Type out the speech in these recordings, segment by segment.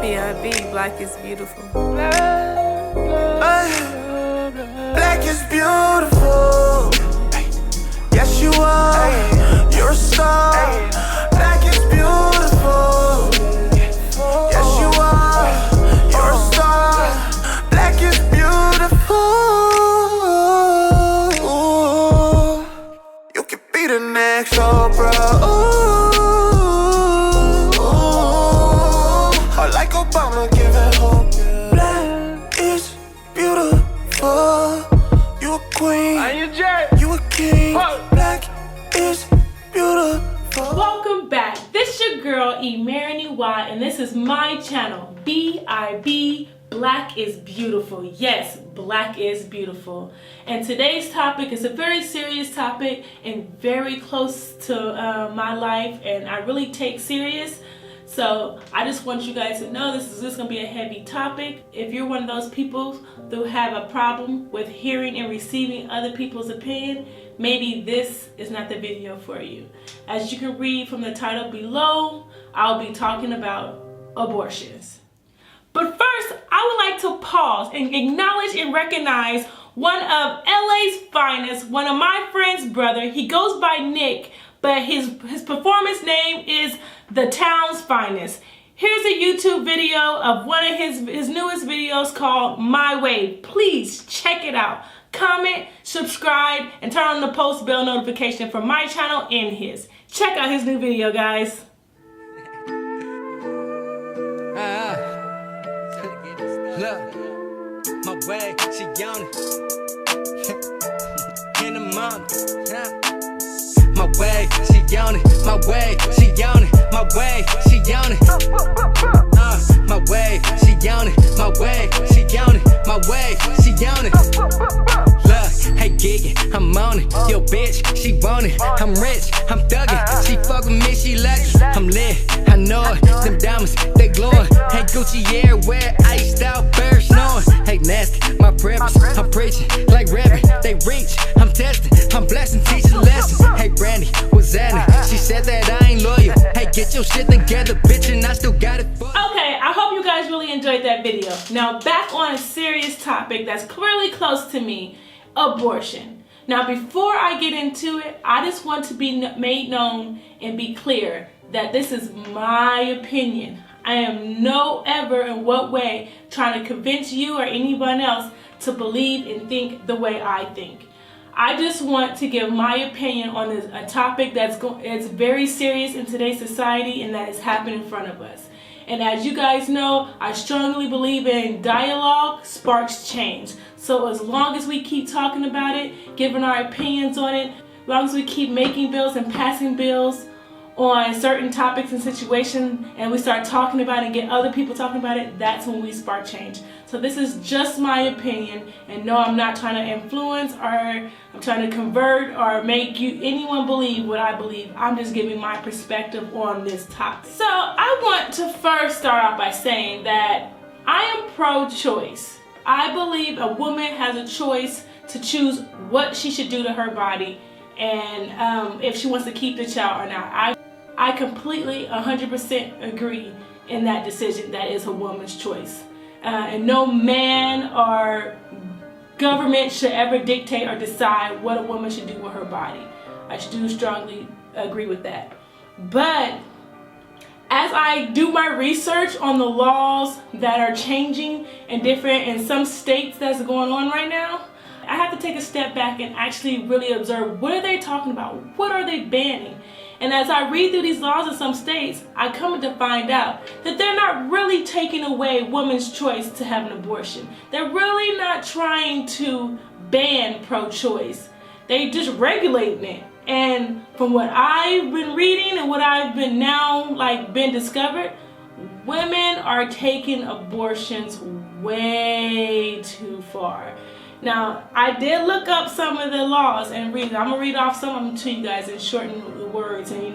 B.I.B. Black is beautiful. Black is beautiful. Yes, you are. You're a star. Black is beautiful. Yes, you are. You're a star. Black is beautiful. You could be the next Oprah. Or like Obama giving hope. Black is beautiful. You a queen. You a king. Black is beautiful. Welcome back. This your girl Y, and this is my channel B.I.B. Black is beautiful. Yes, black is beautiful. And today's topic is a very serious topic and very close to my life, and I really take serious. So I just want you guys to know this is just going to be a heavy topic. If you're one of those people who have a problem with hearing and receiving other people's opinion, maybe this is not the video for you. As you can read from the title below, I'll be talking about abortions. But first, I would like to pause and acknowledge and recognize one of LA's finest, one of my friend's brother. He goes by Nick, but his performance name is Thetownfinest. Here's a YouTube video of one of his newest videos called My Way. Please check it out. Comment, subscribe, and turn on the post bell notification for my channel and his. Check out his new video, guys. Look, my way, she on it. In the morning, my way, she on it. My way, she on it. My way, she on it. My way, she on it. My way, she on it. My way, she on it. Look, hey giggin', I'm on it. Yo bitch, she want it. I'm rich, I'm thuggin'. She fuck with me, she lucky. I'm lit, I know it. Them diamonds, they glowin'. Hey Gucci everywhere, iced out, birds snowing. Hey nasty, my preppers, I'm preaching like rapping. They reach, I'm testing, I'm blessing, teaching lessons. Hey Brandy, what's that? She said that I ain't loyal. Hey, get your shit together, bitch, and I still got it for you. Okay, I hope you guys really enjoyed that video. Now back on a serious topic that's clearly close to me, abortion. Now before I get into it, I just want to be made known and be clear that this is my opinion. I am no ever in what way trying to convince you or anyone else to believe and think the way I think. I just want to give my opinion on a topic it's very serious in today's society and that is happening in front of us. And as you guys know, I strongly believe in dialogue sparks change. So as long as we keep talking about it, giving our opinions on it, as long as we keep making bills and passing bills on certain topics and situations, and we start talking about it and get other people talking about it, that's when we spark change. So this is just my opinion, and no, I'm not trying to influence or I'm trying to convert or make anyone believe what I believe. I'm just giving my perspective on this topic. So I want to first start off by saying that I am pro-choice. I believe a woman has a choice to choose what she should do to her body and if she wants to keep the child or not. I completely 100% agree in that decision. That is a woman's choice. And no man or government should ever dictate or decide what a woman should do with her body. I do strongly agree with that. But as I do my research on the laws that are changing in some states that's going on right now, I have to take a step back and actually really observe, what are they talking about? What are they banning? And as I read through these laws in some states, I come to find out that they're not really taking away women's choice to have an abortion. They're really not trying to ban pro-choice. They just regulating it. And from what I've been reading and what I've been been discovered, women are taking abortions way too far. Now, I did look up some of the laws and read. I'm gonna read off some of them to you guys and shorten the words and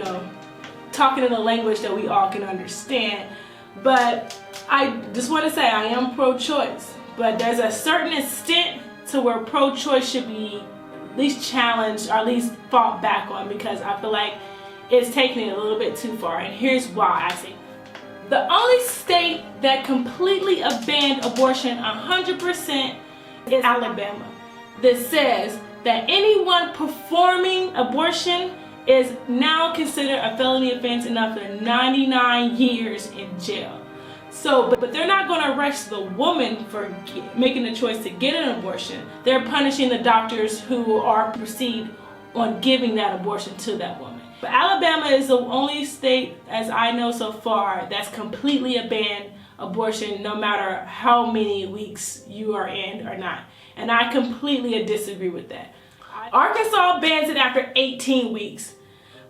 talking in a language that we all can understand. But I just want to say I am pro-choice, but there's a certain extent to where pro-choice should be at least challenged or at least fought back on, because I feel like it's taking it a little bit too far. And here's why I say The only state that completely abandoned abortion 100% is Alabama. That says that anyone performing abortion is now considered a felony offense and up to 99 years in jail. So, but they're not going to arrest the woman for making the choice to get an abortion. They're punishing the doctors who are proceed on giving that abortion to that woman. But Alabama is the only state, as I know so far, that's completely abandoned abortion, no matter how many weeks you are in or not. And I completely disagree with that. Arkansas bans it after 18 weeks,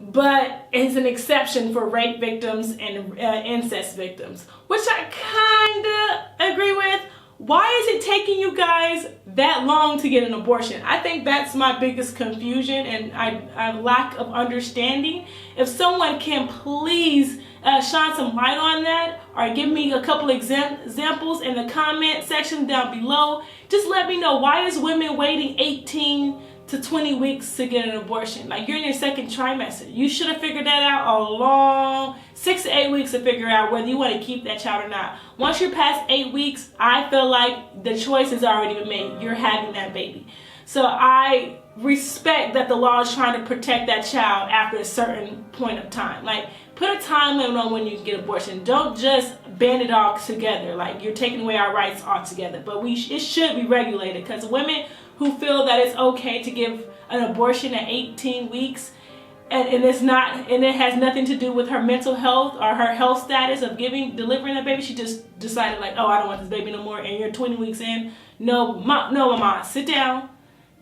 but is an exception for rape victims and incest victims, which I kind of agree with. Why is it taking you guys that long to get an abortion? I think that's my biggest confusion and I lack of understanding. If someone can please shine some light on that, or give me a couple examples in the comment section down below. Just let me know, why is women waiting 18 to 20 weeks to get an abortion? Like, you're in your second trimester. You should have figured that out a long 6 to 8 weeks to figure out whether you want to keep that child or not. Once you're past 8 weeks, I feel like the choice has already been made. You're having that baby. So I respect that the law is trying to protect that child after a certain point of time. Like, put a time limit on when you can get abortion. Don't just band it all together. Like, you're taking away our rights altogether. But it should be regulated, because women who feel that it's okay to give an abortion at 18 weeks and it's not, and it has nothing to do with her mental health or her health status of delivering that baby. She just decided, like, oh, I don't want this baby no more, and you're 20 weeks in. No, mama, sit down,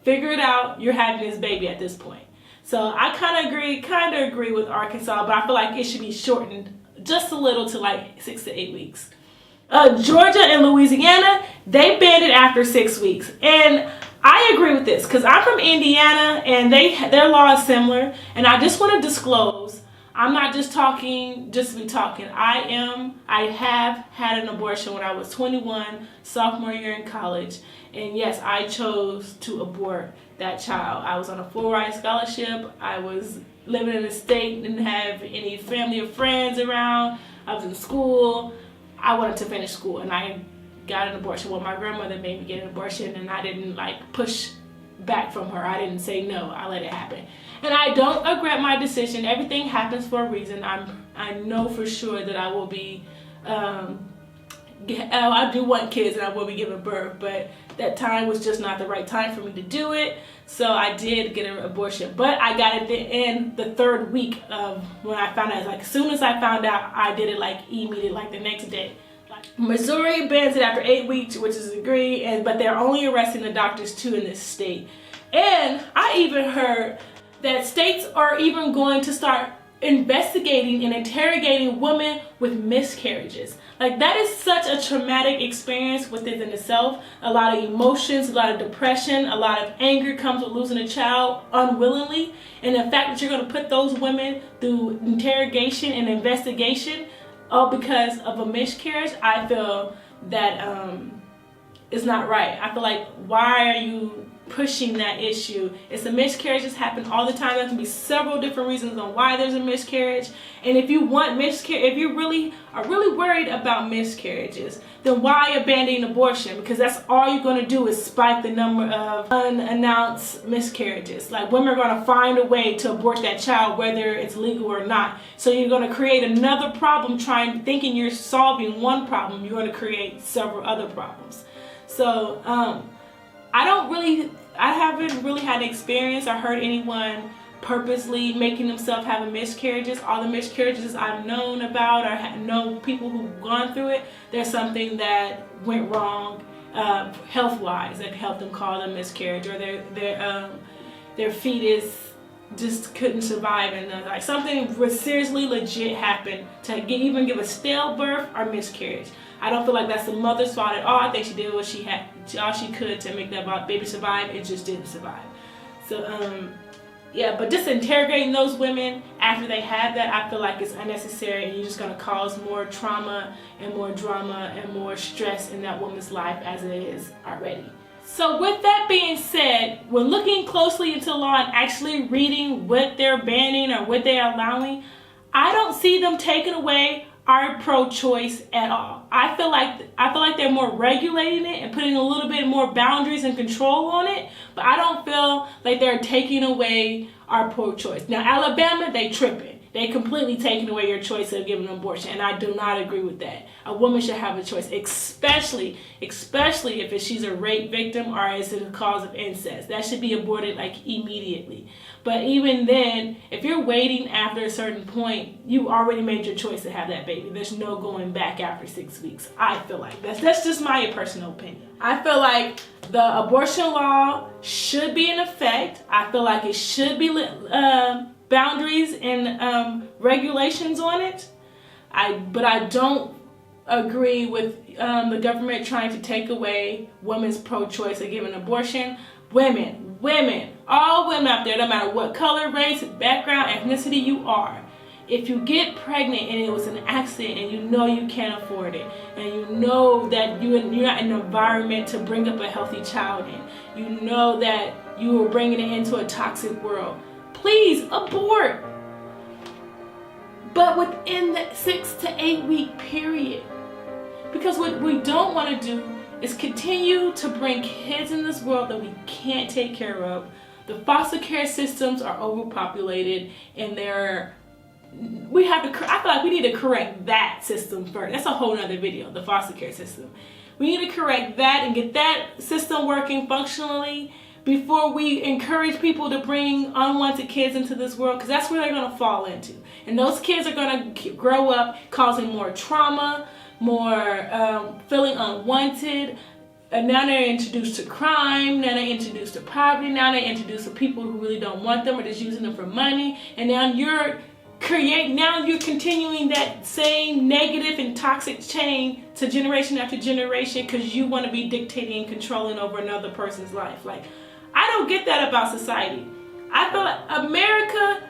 figure it out. You're having this baby at this point. So I kind of agree with Arkansas, but I feel like it should be shortened just a little to like 6 to 8 weeks. Georgia and Louisiana, they banned it after 6 weeks. And I agree with this because I'm from Indiana and their law is similar. And I just want to disclose, I'm not just talking just to be talking. I have had an abortion when I was 21, sophomore year in college. And yes, I chose to abort that child. I was on a full-ride scholarship. I was living in a state, didn't have any family or friends around. I was in school. I wanted to finish school, and I got an abortion. Well, my grandmother made me get an abortion, and I didn't push back from her. I didn't say no. I let it happen. And I don't regret my decision. Everything happens for a reason. I know for sure that I will be, I do want kids and I will be giving birth, but that time was just not the right time for me to do it. So I did get an abortion, but I got it in the 3rd week of when I found out. Like, as soon as I found out, I did it immediately, the next day. Missouri bans it after 8 weeks, which is agreed, but they're only arresting the doctors too in this state. And I even heard that states are even going to start investigating and interrogating women with miscarriages. Like, that is such a traumatic experience within itself. A lot of emotions, a lot of depression, a lot of anger comes with losing a child unwillingly. And the fact that you're going to put those women through interrogation and investigation all because of a miscarriage, I feel that is not right. I feel like, why are you pushing that issue? It's a miscarriage. This happens all the time. There can be several different reasons on why there's a miscarriage. And if you want if you really are worried about miscarriages, then why abandon abortion? Because that's all you're going to do is spike the number of unannounced miscarriages. Like, women are going to find a way to abort that child, whether it's legal or not. So you're going to create another problem, thinking you're solving one problem. You're going to create several other problems. So I haven't really had experience or heard anyone purposely making themselves have miscarriages. All the miscarriages I've known about or know people who've gone through it, there's something that went wrong health-wise that helped them cause a miscarriage, or their fetus just couldn't survive, and something seriously legit happened to even give a stillbirth or miscarriage. I don't feel like that's the mother's fault at all. I think she did what she had, all she could to make that baby survive. It just didn't survive. So yeah, but just interrogating those women after they had that, I feel like it's unnecessary, and you're just going to cause more trauma and more drama and more stress in that woman's life as it is already. So with that being said, when looking closely into law and actually reading what they're banning or what they're allowing, I don't see them taking away are pro-choice at all. I feel like they're more regulating it and putting a little bit more boundaries and control on it, but I don't feel like they're taking away our pro-choice. Now, Alabama, they tripping. They completely taking away your choice of giving an abortion, and I do not agree with that. A woman should have a choice, especially if she's a rape victim or is it a cause of incest. That should be aborted like immediately. But even then, if you're waiting after a certain point, you already made your choice to have that baby. There's no going back after 6 weeks. I feel like that's just my personal opinion. I feel like the abortion law should be in effect. I feel like it should be boundaries and regulations on it. But I don't agree with the government trying to take away women's pro-choice of giving abortion. Women, all women out there, no matter what color, race, background, ethnicity you are, if you get pregnant and it was an accident and you know you can't afford it, and you know that you're not in an environment to bring up a healthy child in, you know that you are bringing it into a toxic world, please abort. But within the 6 to 8 week period. Because what we don't want to do is continue to bring kids in this world that we can't take care of. The foster care systems are overpopulated, and I feel like we need to correct that system first. That's a whole nother video, the foster care system. We need to correct that and get that system working functionally before we encourage people to bring unwanted kids into this world, because that's where they're going to fall into. And those kids are going to grow up causing more trauma, more feeling unwanted. And now they're introduced to crime, now they're introduced to poverty, now they're introduced to people who really don't want them or just using them for money. And now you're continuing that same negative and toxic chain to generation after generation because you want to be dictating and controlling over another person's life. Like, I don't get that about society. I feel like America,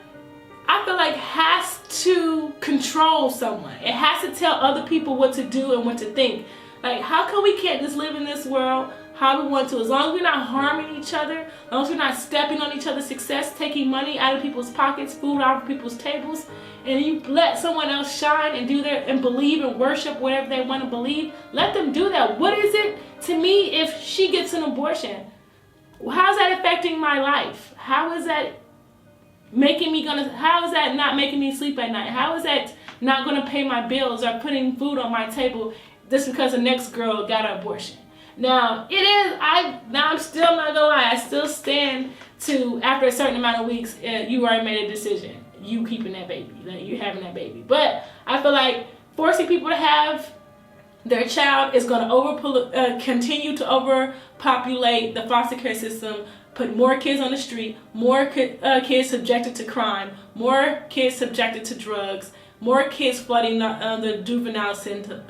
has to control someone. It has to tell other people what to do and what to think. Like, how come we can't just live in this world how we want to? As long as we're not harming each other, as long as we're not stepping on each other's success, taking money out of people's pockets, food out of people's tables, and you let someone else shine and and believe and worship whatever they want to believe, let them do that. What is it to me if she gets an abortion? How's that affecting my life? How is that how is that not making me sleep at night? How is that not gonna pay my bills or putting food on my table just because the next girl got an abortion? Now, I'm still not gonna lie, I still stand to, after a certain amount of weeks, you already made a decision. You keeping that baby, you having that baby. But I feel like forcing people to have their child is going to continue to overpopulate the foster care system, put more kids on the street, more kids subjected to crime, more kids subjected to drugs, more kids flooding the juvenile system.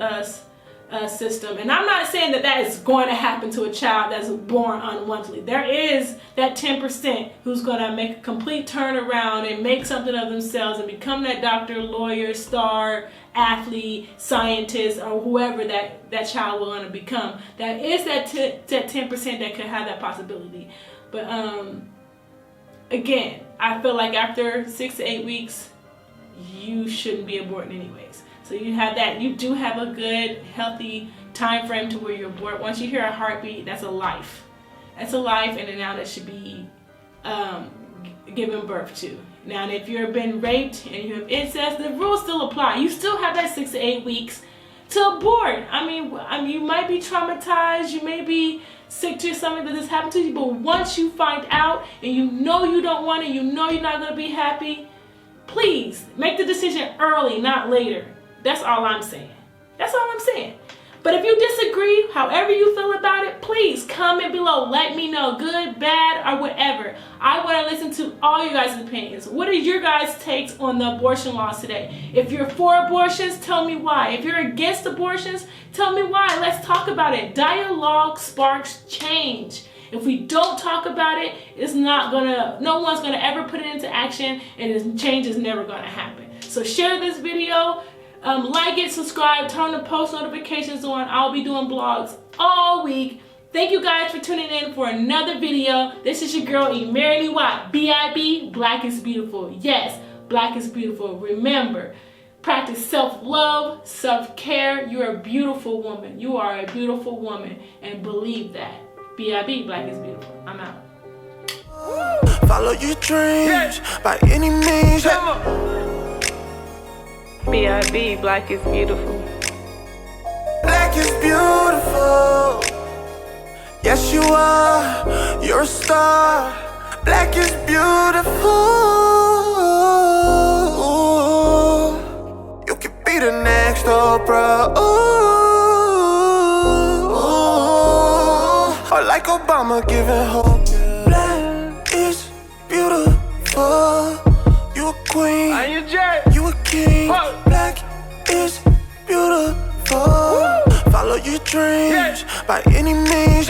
And I'm not saying that is going to happen to a child that's born unwantedly. There is that 10% who's going to make a complete turnaround and make something of themselves and become that doctor, lawyer, star, athlete, scientist, or whoever that child will want to become. That is that 10% that could have that possibility. But again, I feel like after 6 to 8 weeks, you shouldn't be aborting anyways. So you do have a good, healthy time frame to where you abort. Once you hear a heartbeat, that's a life. That's a life, and now that should be given birth to. Now, if you've been raped and you have incest, the rules still apply. You still have that 6 to 8 weeks to abort. I mean, you might be traumatized, you may be sick to something that this happened to you, but once you find out and you know you don't want it, you know you're not going to be happy, please make the decision early, not later. That's all I'm saying. That's all I'm saying. But if you disagree, however you feel about it, please comment below. Let me know, good, bad, or whatever. I want to listen to all you guys' opinions. What are your guys' takes on the abortion laws today? If you're for abortions, tell me why. If you're against abortions, tell me why. Let's talk about it. Dialogue sparks change. If we don't talk about it, no one's gonna ever put it into action, and change is never gonna happen. So share this video. Like it, subscribe, turn the post notifications on. I'll be doing blogs all week. Thank you guys for tuning in for another video. This is your girl, B.I.B. Black is beautiful. Yes, black is beautiful. Remember, Practice self-love, self-care. You're a beautiful woman. You are a beautiful woman. And believe that. B.I.B. Black is beautiful. I'm out. Follow your dreams by any means. B.I.B. Black is beautiful. Black is beautiful. Yes, you are. You're a star. Black is beautiful. You could be the next Oprah. Or like Obama giving hope. Black is beautiful. You a queen. You a king. Black is beautiful. Follow your dreams by any means.